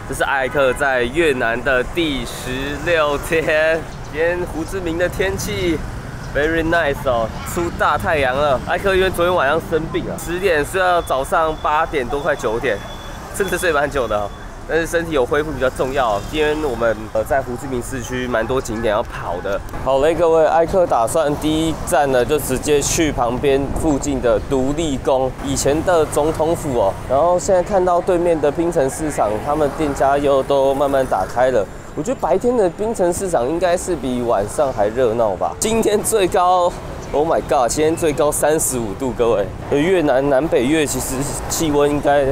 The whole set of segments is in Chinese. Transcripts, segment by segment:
这是艾克在越南的第16天。今天胡志明的天气 very nice 哦，出大太阳了。艾克因为昨天晚上生病了，10点睡到早上8点多，快9点，真的睡蛮久的哦。但是身体有恢复比较重要。今天我们在胡志明市区蛮多景点要跑的。好嘞，各位，艾克打算第一站呢就直接去旁边附近的独立宫，以前的总统府哦。然后现在看到对面的槟城市场，他们店家又都慢慢打开了。我觉得白天的槟城市场应该是比晚上还热闹吧。今天最高 ，Oh my god， 今天最高35度，各位。越南南北越其实气温应该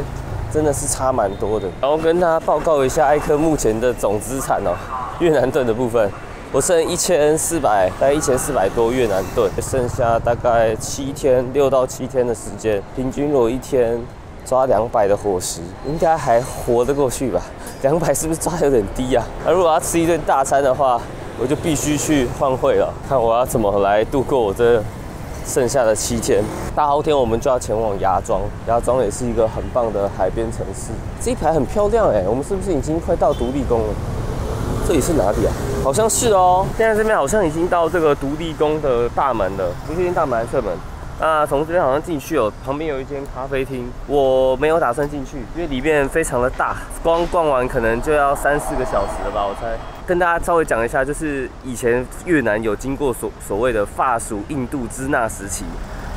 真的是差蛮多的，然后跟大家报告一下艾克目前的总资产哦，越南盾的部分，我剩1400，大概1400多越南盾，剩下大概6到7天的时间，平均如果一天抓200的伙食，应该还活得过去吧？200是不是抓有点低啊？那如果要吃一顿大餐的话，我就必须去换汇了，看我要怎么来度过我这 剩下的7天，大后天我们就要前往芽庄。芽庄也是一个很棒的海边城市。这一排很漂亮哎，我们是不是已经快到独立宫了？这里是哪里啊？好像是哦。现在这边好像已经到这个独立宫的大门了，不确定大门还是侧门。那从这边好像进去哦，旁边有一间咖啡厅，我没有打算进去，因为里面非常的大，光逛完可能就要3、4个小时了吧，我猜。 跟大家稍微讲一下，就是以前越南有经过所谓的法属印度支那时期，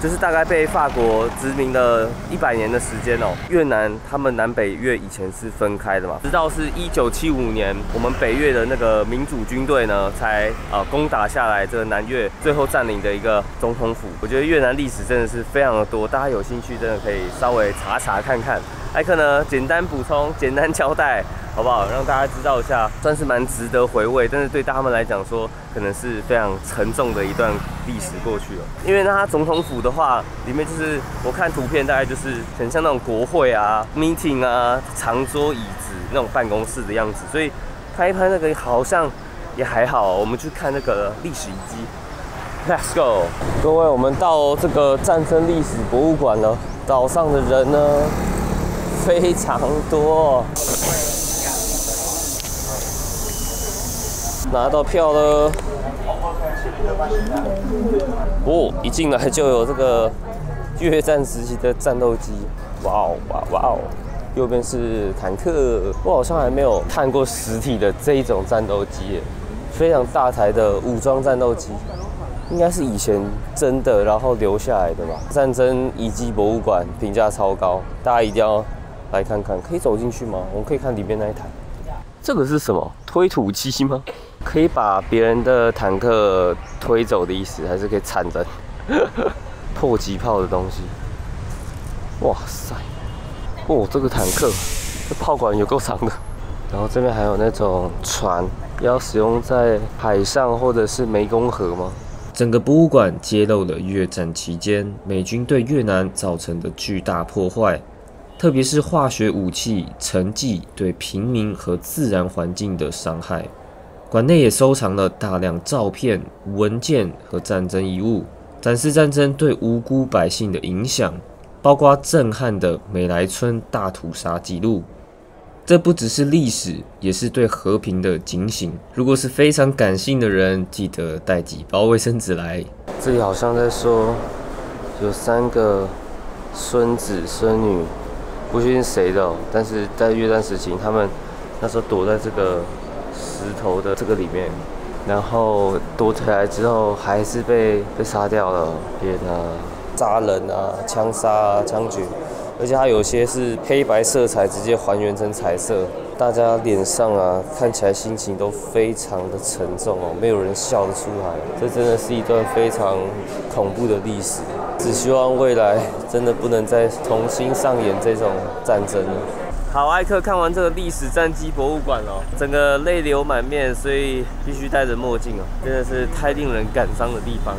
就是大概被法国殖民了100年的时间哦。越南他们南北越以前是分开的嘛，直到是1975年，我们北越的那个民主军队呢，才攻打下来这个南越，最后占领的一个总统府。我觉得越南历史真的是非常的多，大家有兴趣真的可以稍微查看看。艾克呢，简单补充，简单交代， 好不好？让大家知道一下，算是蛮值得回味，但是对他们来讲说，可能是非常沉重的一段历史过去了。因为它总统府的话，里面就是我看图片，大概就是很像那种国会啊、meeting 啊、长桌椅子那种办公室的样子，所以拍一拍那个好像也还好。我们去看那个历史遗迹 ，Let's go！ 各位，我们到这个战争历史博物馆了。岛上的人呢，非常多。 拿到票了，哦！一进来就有这个越战时期的战斗机，哇哦哇哇哦！右边是坦克，我好像还没有看过实体的这一种战斗机耶，非常大台的武装战斗机，应该是以前真的然后留下来的吧。战争遗迹博物馆评价超高，大家一定要来看看。可以走进去吗？我们可以看里面那一台。这个是什么？推土机吗？ 可以把别人的坦克推走的意思，还是可以铲人？迫击炮的东西，哇塞！哦，这个坦克，这炮管有够长的。然后这边还有那种船，要使用在海上或者是湄公河吗？整个博物馆揭露了越战期间美军对越南造成的巨大破坏，特别是化学武器、沉寂对平民和自然环境的伤害。 馆内也收藏了大量照片、文件和战争遗物，展示战争对无辜百姓的影响，包括震撼的美莱村大屠杀记录。这不只是历史，也是对和平的警醒。如果是非常感性的人，记得带几包卫生纸来。这里好像在说，有3个孙子孙女，不确定谁的哦，但是在越战时期，他们那时候躲在这个 石头的这个里面，然后躲起来之后还是被杀掉了。天啊，杀人啊，枪杀啊，枪决，而且它有些是黑白色彩直接还原成彩色，大家脸上啊看起来心情都非常的沉重哦，没有人笑得出来。这真的是一段非常恐怖的历史，只希望未来真的不能再重新上演这种战争了。 好，艾克看完这个历史战机博物馆哦，整个泪流满面，所以必须戴着墨镜哦，真的是太令人感伤的地方。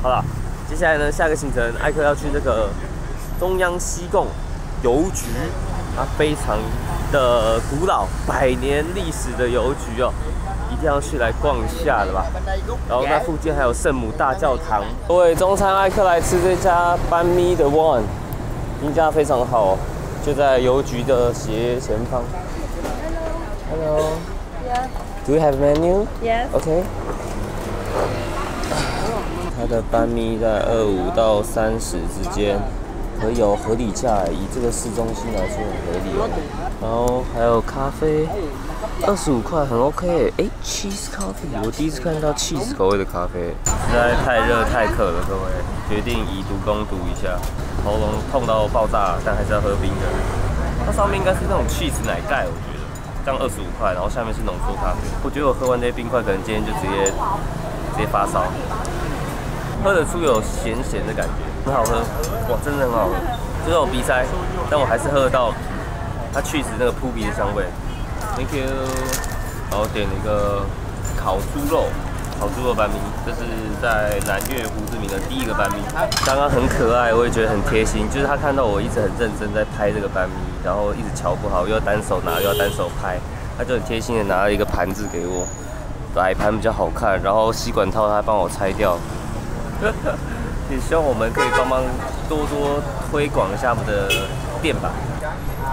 好了，接下来呢，下个行程，艾克要去这个中央西贡邮局，它非常的古老，100年历史的邮局哦，一定要去来逛一下的吧。然后那附近还有圣母大教堂。各位，中餐艾克来吃这家班咪的 One， 评价非常好哦。 就在邮局的斜前方， Hello. Yeah. Do you have menu? Yes. OK。它的班咪在25到30之间，可以有合理价，以这个市中心来说很合理哦。然后还有咖啡，25块很 OK。哎 ，cheese coffee， 我第一次看到 cheese 口味的咖啡。实在太热太渴了，各位，决定以毒攻毒一下。喉咙痛到爆炸，但还是要喝冰的。它上面应该是那种 cheese 奶盖，我觉得。这样25块，然后下面是浓缩咖啡。我觉得我喝完这些冰块，可能今天就直接发烧。喝得出有咸咸的感觉，很好喝，哇，真的很好喝。就算我鼻塞，但我还是喝得到它去死那个扑鼻的香味。Thank you。然后点了一个烤猪肉班咪，这是在南越胡志明的第一个班咪。刚刚很可爱，我也觉得很贴心，就是他看到我一直很认真在拍这个班咪，然后一直瞧不好，又要单手拿又要单手拍，他就很贴心的拿了一个盘子给我，摆盘比较好看，然后吸管套他帮我拆掉。也希望我们可以帮忙多推广一下我们的店吧。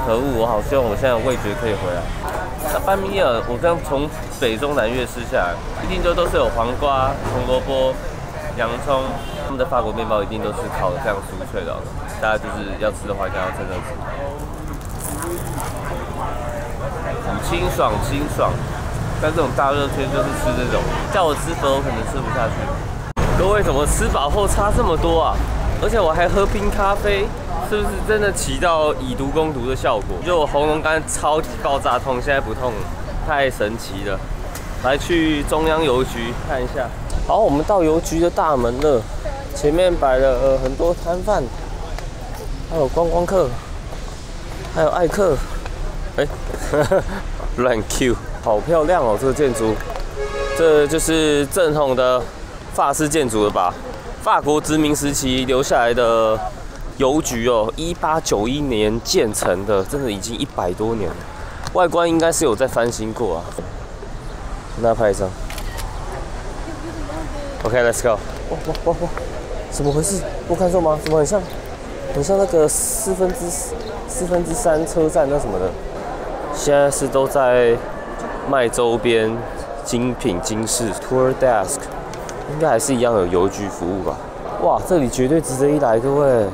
可恶，我好希望我现在味觉可以回来。那班咪尔，我刚从北中南越吃下来，一定都是有黄瓜、红萝卜、洋葱。他们的法国面包一定都是烤得非常酥脆的，大家就是要吃的话，一定要趁热吃。清爽。但这种大热天就是吃这种，叫我吃粉，我可能吃不下去。各位怎么吃饱后差这么多啊？而且我还喝冰咖啡，是不是真的起到以毒攻毒的效果？就我喉咙刚才超级爆炸痛，现在不痛了，太神奇了！来去中央邮局看一下。好，我们到邮局的大门了，前面摆了很多摊贩，还有观光客，还有爱客。哎，乱 Q， 好漂亮哦！这个建筑，这就是正统的法式建筑了吧？法国殖民时期留下来的邮局哦，1891年建成的，真的已经100多年了。外观应该是有在翻新过啊。那拍一张。OK，let's go。哇！怎么回事？我看错吗？怎么很像那个3/4车站那什么的？现在是都在卖周边精品精饰 tour desk。应该还是一样有邮局服务吧？哇，这里绝对值得一来，各位！哇，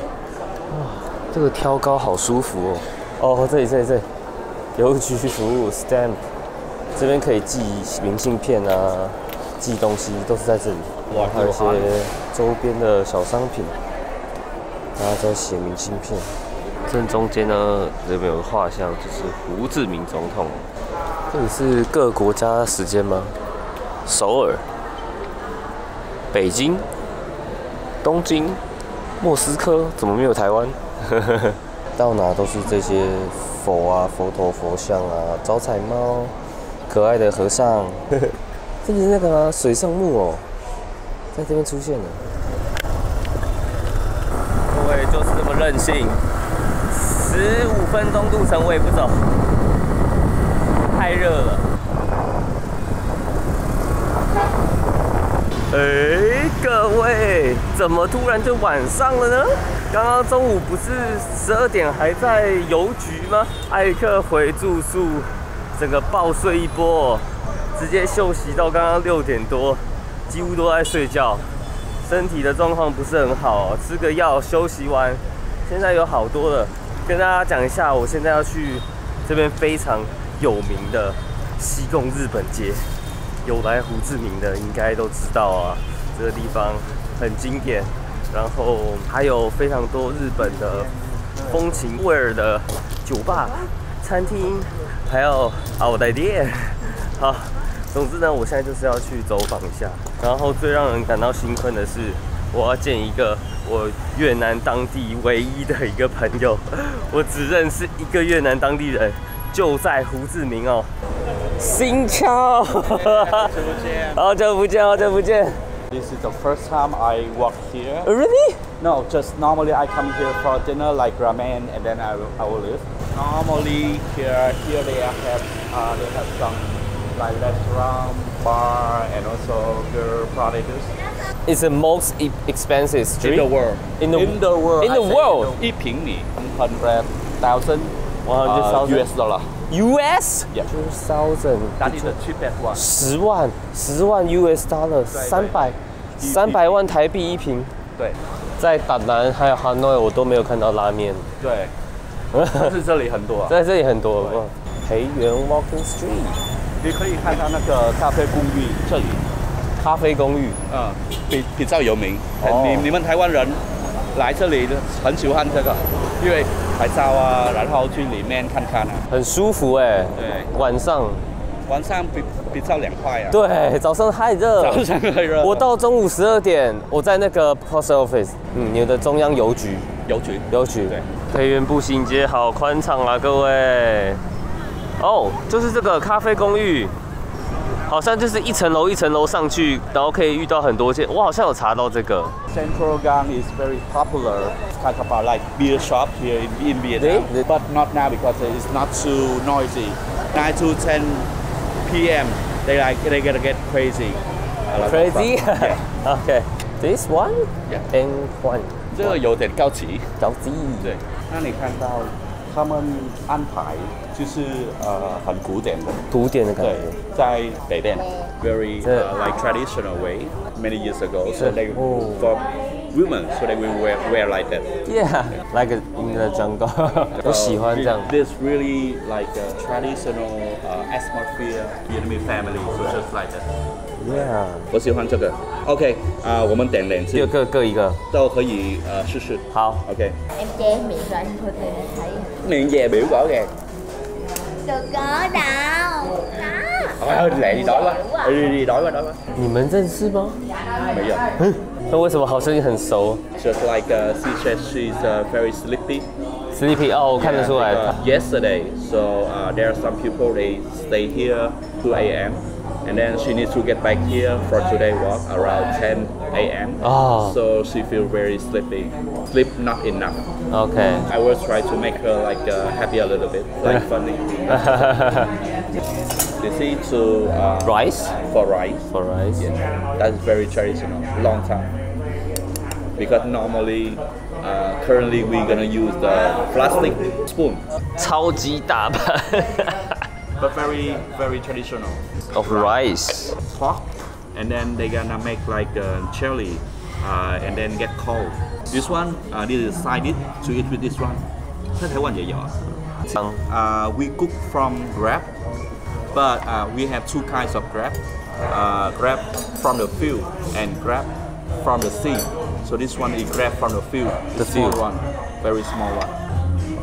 这个挑高好舒服哦。哦，这里，邮局服务 stamp， 这边可以寄明信片啊，寄东西都是在这里。哇，还有一些周边的小商品，大家在写明信片。正中间呢，这边有个画像，就是胡志明总统。这里是各国家时间吗？首尔。北京、东京、莫斯科，怎么没有台湾？到哪都是这些佛啊、佛头、佛像啊、招财猫、可爱的和尚。这里是那个吗？水上木偶，在这边出现了。各位就是这么任性，15分钟路程我也不走，太热了。各位，怎么突然就晚上了呢？刚刚中午不是12点还在邮局吗？艾克回住宿，整个暴睡一波，直接休息到刚刚6点多，几乎都在睡觉，身体的状况不是很好，吃个药休息完，现在有好多了。跟大家讲一下，我现在要去这边非常有名的西贡日本街。有来胡志明的应该都知道啊，这个地方很经典，然后还有非常多日本的风情味儿的酒吧、餐厅，还有奥黛店。好，总之呢，我现在就是要去走访一下。然后最让人感到兴奋的是，我要见一个我越南当地唯一的一个朋友，我只认识一个越南当地人，就在胡志明哦。新超，好久不见。This is the first time I walk here. Really? No, just normally I come here for dinner like ramen and then I will leave. Normally here they have some like restaurant, bar and also girl prostitutes. It's the most expensive street in the world. In the world. 1平米100,000 US dollar. US Yeah. 2000 That is the cheapest one. 10万 US dollar 300万台币一瓶。对在达南还有 Hanoi 我都没有看到拉面，对，但是这里很多啊。在这里很多。培元 Walking Street， 你可以看到那个咖啡公寓这里，咖啡公寓，比较有名。哦你们台湾人来这里很喜欢这个，因为拍照啊，然后去里面看看啊。很舒服哎。对，晚上比较凉快啊。对，早上太热，早上很热。我到中午12点，我在那个 Post Office， 你的中央邮局。邮局。对。培元步行街好宽敞啊，各位。哦，就是这个咖啡公寓，好像就是一层楼上去，然后可以遇到很多间。我好像有查到这个。Central Gang is very popular, kind of like beer shop here in Vietnam, but not now because it's not too noisy. 9 to 10 p.m. they gonna get crazy. Crazy? Yeah. Okay. This one? Yeah. And one. 这个有点高级。对。那你看到他们安排就是很古典的感觉。对，在北边 very like traditional way many years ago. So they for women, so they will wear like that. Yeah, like in the jungle. 我喜欢这样。This really like a traditional atmosphere, Vietnamese family, so just like that. Yeah. 我喜歡這個。OK，我們訂兩支，各一個，都可以試試。好 ，OK。Em che miệng rồi anh thôi thì thấy. 面về biểu rõ ràng. Được có đâu. Đó. Thôi lẹ đi đói quá. Đi đói quá. 你们认识吗？沒有。那为什么好声音很熟 Just like she said, she's very sleepy. Sleepy 哦，我看得出来。Yesterday, so there are some people they stay here 2 a.m. And then she needs to get back here for today walk around 10 a.m. Oh. So she feel very sleepy. Sleep not enough. Okay. I will try to make her like happy a little bit, like funny. This is to Rice? For rice. For rice. Yeah, that's very traditional, long time. Because normally, currently we're gonna use the plastic spoon. 超级大盘。But very traditional. Of rice. Pork, and then they're gonna make like chili, and then get cold. This one, this is side it to eat with this one. 在台湾也有啊。We cook from crab, but we have two kinds of crab. Crab from the field and crab from the sea. So this one is crab from the field. The small one, very small one.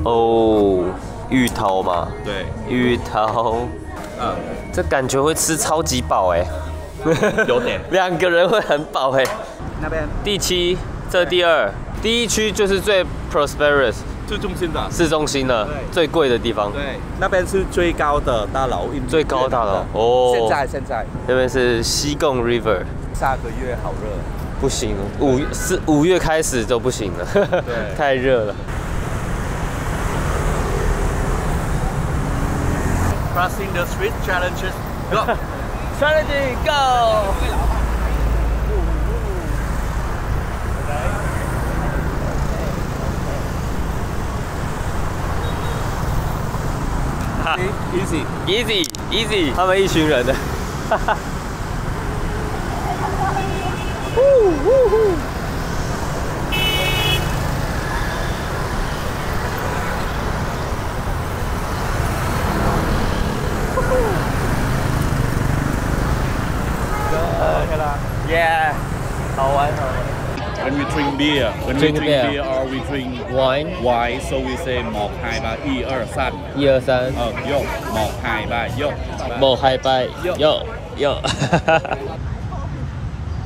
哦，芋头嘛。对，芋头。这感觉会吃超级饱哎。有点。2个人会很饱哎。那边第7，这第2，第1区就是最 prosperous。最中心的，市中心的最贵的地方。对，那边是最高的大楼，最高大楼哦。现在这边是西贡 River。下个月好热，不行了，5月开始就不行了，对，太热了。Crossing the street challenges, go! Challenge, go! Easy，他们一群人的。Yeah， 好玩。When we drink beer, or we drink wine, so we say 1、2、3， 1、2、3。1、2、3。喐，1、2、3，喐。1、2、3，喐。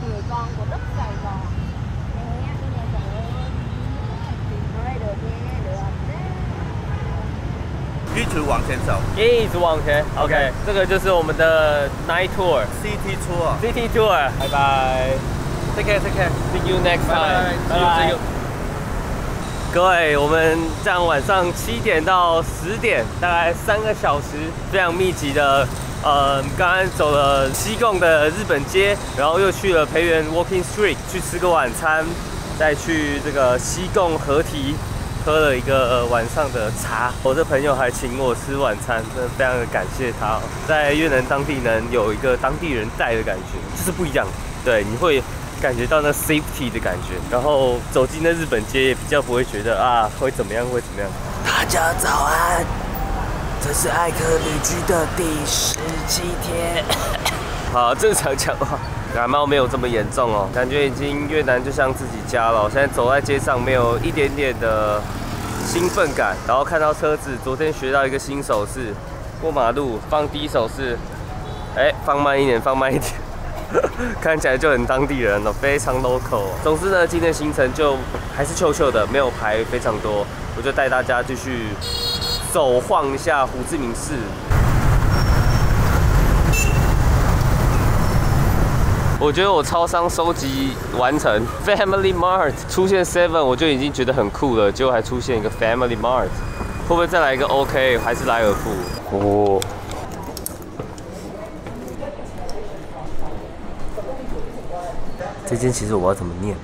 Người con của đất Sài Gòn. Được. 一直往前走，一直往前。OK， 这个就是我们的 night tour, City tour. City tour。拜拜。Take care. See you next time. See you. 各位，我们这样晚上7点到10点，大概3个小时，非常密集的。刚刚走了西贡的日本街，然后又去了培元 Walking Street 去吃个晚餐，再去这个西贡河堤喝了一个晚上的茶。我的朋友还请我吃晚餐，真的非常的感谢他哦。在越南当地能有一个当地人带的感觉，就是不一样。对，你会感觉到那 safety 的感觉，然后走进那日本街也比较不会觉得啊会怎么样会怎么样。大家早安，这是艾克旅居的第17天。好，正常讲话。感冒没有这么严重哦，感觉已经越南就像自己家了。我现在走在街上，没有一点点的兴奋感。然后看到车子，昨天学到一个新手势，过马路放第一手势，放慢一点，放慢一点，看起来就很当地人了，非常 local。总之呢，今天行程就还是臭臭的，没有排非常多，我就带大家继续走晃一下胡志明市。我觉得我超商收集完成 ，Family Mart 出现 7， 我就已经觉得很酷了，结果还出现一个 Family Mart， 会不会再来一个 OK， 还是莱尔富？哦，这间其实我不知道怎么念，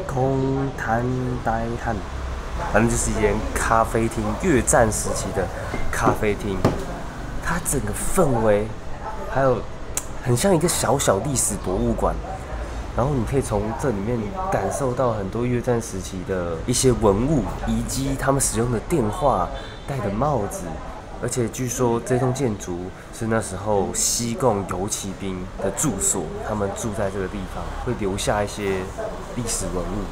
空滩呆汉，反正就是一间咖啡厅，越战时期的咖啡厅，它整个氛围还有。很像一个小小历史博物馆，然后你可以从这里面感受到很多越战时期的一些文物，以及他们使用的电话、戴的帽子，而且据说这栋建筑是那时候西贡游骑兵的住所，他们住在这个地方，会留下一些历史文物。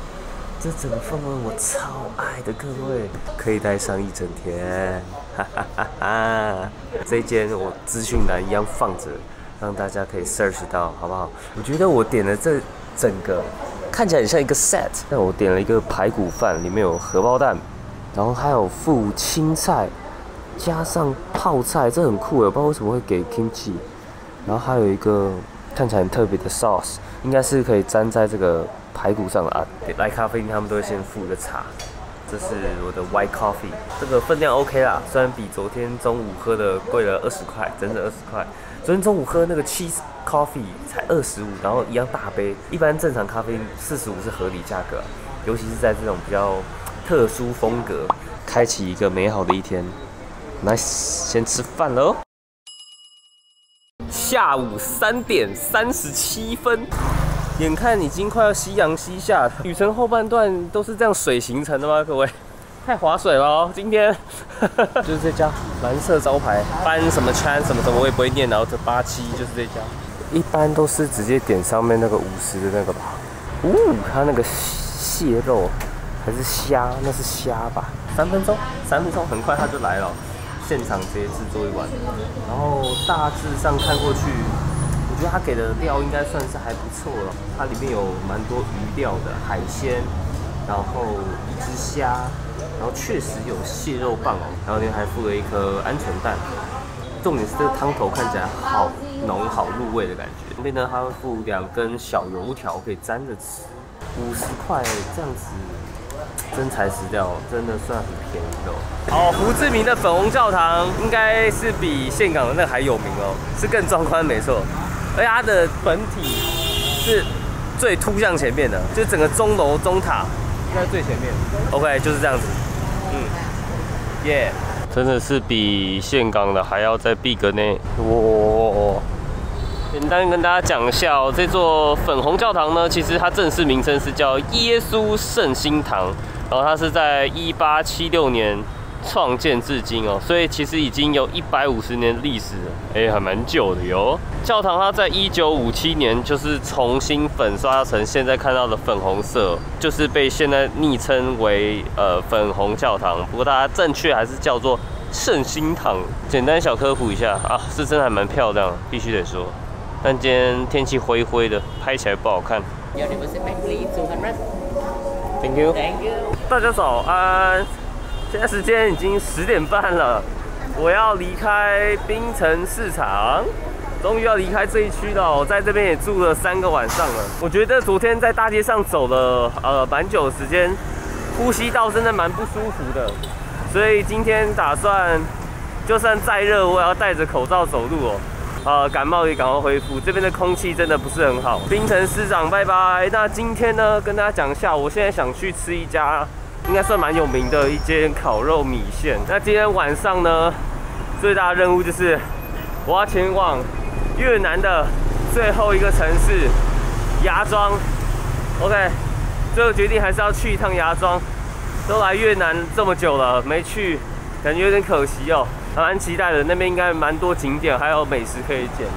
这整个氛围我超爱的，各位可以待上一整天，哈哈哈哈！这间我资讯栏一样放着。让大家可以 search 到，好不好？我觉得我点了这整个看起来很像一个 set， 但我点了一个排骨饭，里面有荷包蛋，然后还有附青菜，加上泡菜，这很酷耶，我不知道为什么会给 kimchi， 然后还有一个看起来很特别的 sauce， 应该是可以沾在这个排骨上的啊。来咖啡厅他们都会先附一个茶。这是我的 white coffee， 这个分量 OK 啦，虽然比昨天中午喝的贵了20块，整整20块。昨天中午喝那个 cheese coffee 才25，然后一样大杯，一般正常咖啡45是合理价格，尤其是在这种比较特殊风格，开启一个美好的一天。Nice， 先吃饭喽。下午3点37分。眼看已经快要夕阳西下，旅程后半段都是这样水形成的吗？各位，太划水了哦！今天就是这家蓝色招牌，搬什么圈什么什么我也不会念，然后这87就是这家，一般都是直接点上面那个50的那个吧。它那个蟹肉还是虾，那是虾吧？3分钟，很快它就来了，现场直接制作一碗，然后大致上看过去。我觉得它给的料应该算是还不错了，它里面有蛮多鱼料的海鲜，然后一只虾，然后确实有蟹肉棒哦，然后里面还附了一颗鹌鹑蛋。重点是这个汤头看起来好浓好入味的感觉。旁边呢，它会附2根小油条可以沾着吃，50块这样子。真材实料，真的算很便宜的哦。好，胡志明的粉红教堂应该是比岘港的那个还有名哦，是更壮观没错。而且它的本体是最凸向前面的，就是整个钟楼钟塔应该最前面。OK， 就是这样子。耶，真的是比岘港的还要再 big 呢。哇！简单跟大家讲一下哦，这座粉红教堂呢，其实它正式名称是叫耶稣圣心堂，然后它是在1876年创建至今哦，所以其实已经有150年的历史了，还蛮久的哟。教堂它在1957年就是重新粉刷成现在看到的粉红色，就是被现在昵称为粉红教堂，不过它正确还是叫做圣心堂。简单小科普一下啊，是真的还蛮漂亮，必须得说。但今天天气灰灰的，拍起来不好看。Thank you。大家早安，现在时间已经10点半了，我要离开槟城市场，终于要离开这一区了。我在这边也住了3个晚上了。我觉得昨天在大街上走了蛮久的时间，呼吸道真的蛮不舒服的，所以今天打算，就算再热，我也要戴着口罩走路哦。感冒也赶快恢复，这边的空气真的不是很好。槟城市长，拜拜。那今天呢，跟大家讲一下，我现在想去吃一家应该算蛮有名的一间烤肉米线。那今天晚上呢，最大的任务就是我要前往越南的最后一个城市芽庄。OK， 最后决定还是要去一趟芽庄。都来越南这么久了，没去，感觉有点可惜哦。还蛮期待的，那边应该蛮多景点，还有美食可以捡的。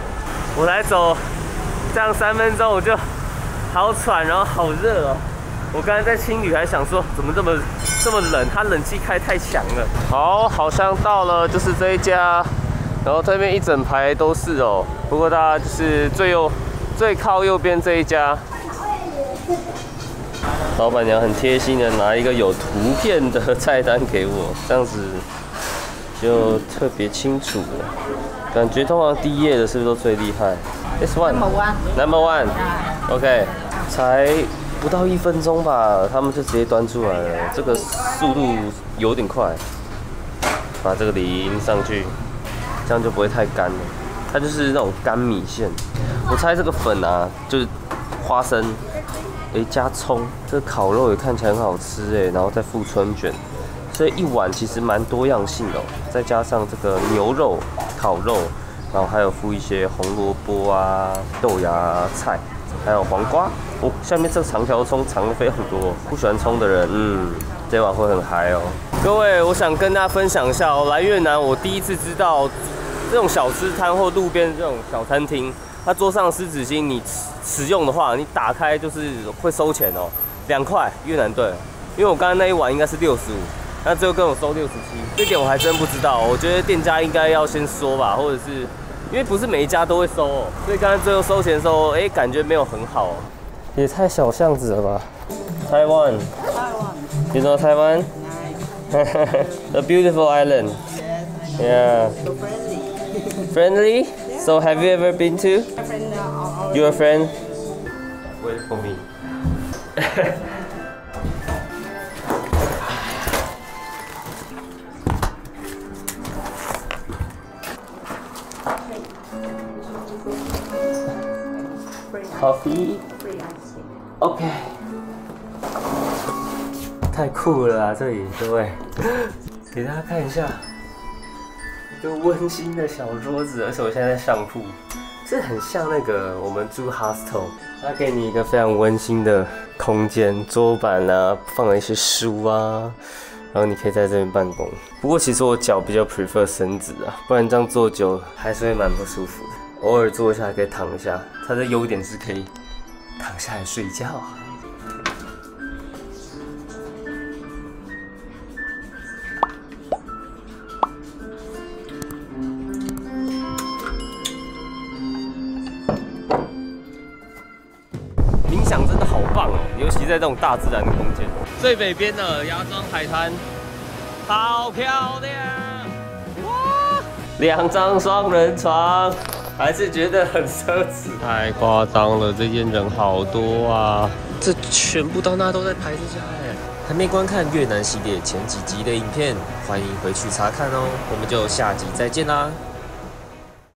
我来走这样3分钟，我就好喘，然后好热哦。我刚才在青旅还想说，怎么这么冷？它冷气开太强了。好像到了，就是这一家，然后这边一整排都是哦。不过大家就是最靠右边这一家。老板娘很贴心的拿一个有图片的菜单给我，这样子就特别清楚了。感觉通常第一页的是不是都最厉害 ？This one number one OK， 才不到1分钟吧，他们就直接端出来了，这个速度有点快。把这个淋上去，这样就不会太干了。它就是那种干米线，我猜这个粉啊，就是花生。加葱，这个烤肉也看起来很好吃哎，然后再附春卷，所以一碗其实蛮多样性的哦。再加上这个牛肉烤肉，然后还有附一些红萝卜啊、豆芽菜，还有黄瓜哦。下面这个长条葱藏的非常多，不喜欢葱的人，这碗会很嗨哦。各位，我想跟大家分享一下哦，来越南我第一次知道这种小吃摊或路边这种小餐厅。它桌上的湿纸巾，你使用的话，你打开就是会收钱哦，2块越南盾。因为我刚刚那一碗应该是65，那最后跟我收67，这点我还真不知道。我觉得店家应该要先说吧，或者是因为不是每一家都会收哦，所以刚刚最后收钱的时候，感觉没有很好哦。也太小巷子了吧 ？Taiwan, you know Taiwan? A beautiful island. Yeah. Friendly? So have you ever been to? Your friend? Wait for me. Coffee? OK. 太酷了啊！这里各位，给大家看一下。一个温馨的小桌子，而且我现在在上铺，这很像那个我们住 hostel， 它给你一个非常温馨的空间，桌板啊，放了一些书啊，然后你可以在这边办公。不过其实我脚比较 prefer 伸直啊，不然这样坐久还是会蛮不舒服的。偶尔坐一下还可以躺一下，它的优点是可以躺下来睡觉啊。冥想真的好棒哦，尤其在这种大自然的空间。最北边的芽庄海滩，好漂亮！哇，2张双人床，还是觉得很奢侈，太夸张了，这边人好多啊！这全部到那都在排这家哎。还没观看越南系列前几集的影片，欢迎回去查看哦。我们就下集再见啦！